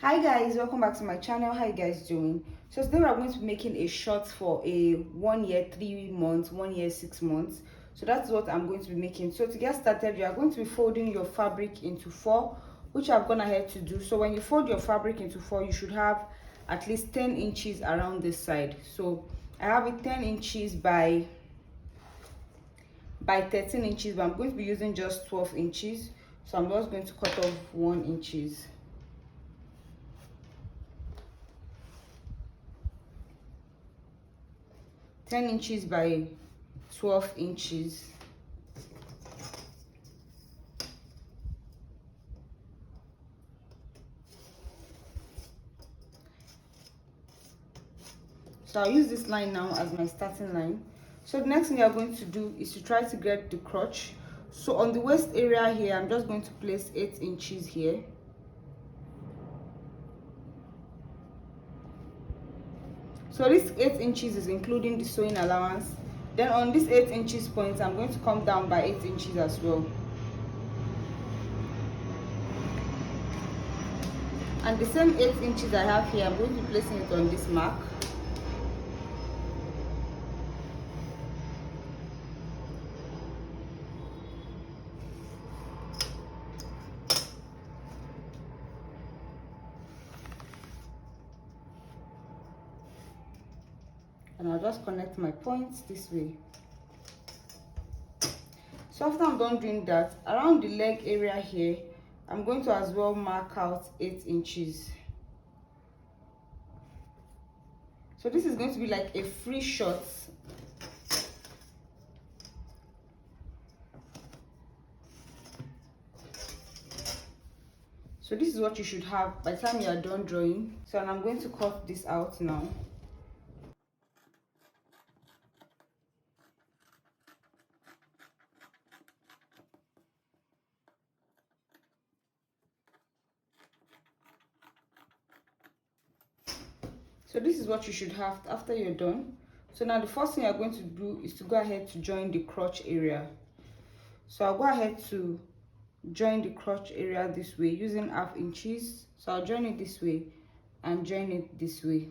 Hi guys, welcome back to my channel. How you guys doing? So today we're going to be making a short for a 1 year 3 months, 1 year 6 months. So that's what I'm going to be making. So to get started, you are going to be folding your fabric into 4, which I've gone ahead to do. So when you fold your fabric into 4, you should have at least 10 inches around this side. So I have it 10 inches by 13 inches, but I'm going to be using just 12 inches. So I'm just going to cut off 1 inches. Ten inches by 12 inches. So I'll use this line now as my starting line. So the next thing you're going to do is to try to get the crotch. So on the waist area here, I'm just going to place 8 inches here. So this 8 inches is including the sewing allowance. Then on this 8 inches point, I'm going to come down by 8 inches as well. And the same 8 inches I have here, I'm going to be placing it on this mark. And I'll just connect my points this way. So after I'm done doing that, around the leg area here, I'm going to as well mark out 8 inches. So this is going to be like a free shot. So this is what you should have by the time you are done drawing. So and I'm going to cut this out now. So this is what you should have after you're done. So now the first thing you're going to do is to go ahead to join the crotch area. So I'll go ahead to join the crotch area this way using 1/2 inches. So I'll join it this way and join it this way.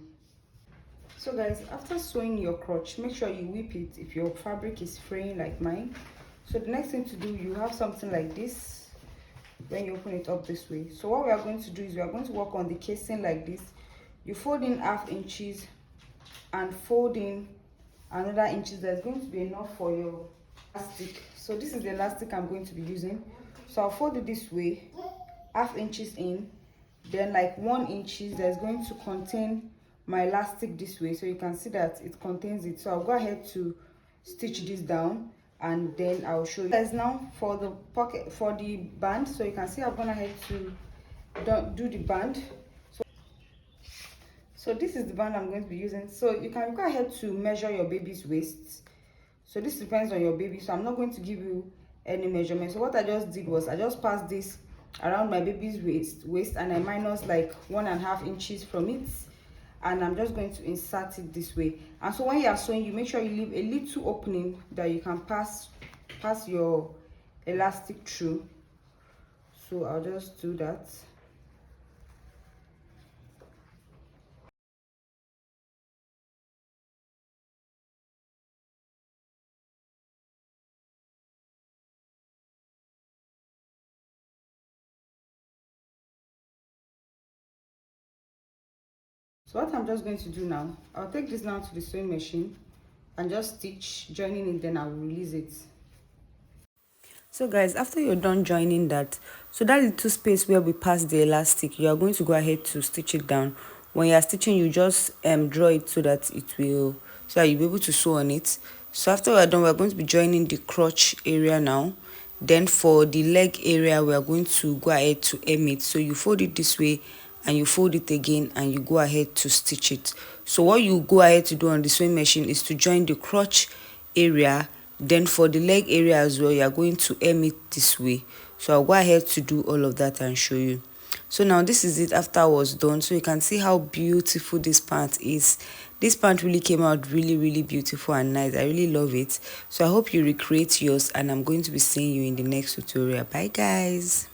So guys, after sewing your crotch, make sure you whip it if your fabric is fraying like mine. So the next thing to do, you have something like this when you open it up this way. So what we are going to do is we are going to work on the casing like this. You fold in 1/2 inches and fold in another inches. That's going to be enough for your elastic. So this is the elastic I'm going to be using. So I'll fold it this way, 1/2 inches in, then like 1 inches that's going to contain my elastic this way. So you can see that it contains it. So I'll go ahead to stitch this down and then I'll show you guys now for the pocket, for the band. So you can see I've gone ahead to do the band. So this is the band I'm going to be using. So you can go ahead to measure your baby's waist. So this depends on your baby, so I'm not going to give you any measurement. So what I just did was I just passed this around my baby's waist and I minus like 1.5 inches from it, and I'm just going to insert it this way. And so when you are sewing, you make sure you leave a little opening that you can pass your elastic through. So I'll just do that. So what I'm just going to do now, I'll take this now to the sewing machine and just stitch, joining it, then I'll release it. So guys, after you're done joining that, so that little space where we pass the elastic, you are going to go ahead to stitch it down. When you are stitching, you just draw it so that you'll be able to sew on it. So after we're done, we're going to be joining the crotch area now. Then for the leg area, we are going to go ahead to hem it. So you fold it this way and you fold it again and you go ahead to stitch it. So what you go ahead to do on the sewing machine is to join the crotch area. Then for the leg area as well, you are going to hem it this way. So I'll go ahead to do all of that and show you. So now this is it after I was done. So you can see how beautiful this pant is. This pant really came out really beautiful and nice. I really love it. So I hope you recreate yours, and I'm going to be seeing you in the next tutorial. Bye guys.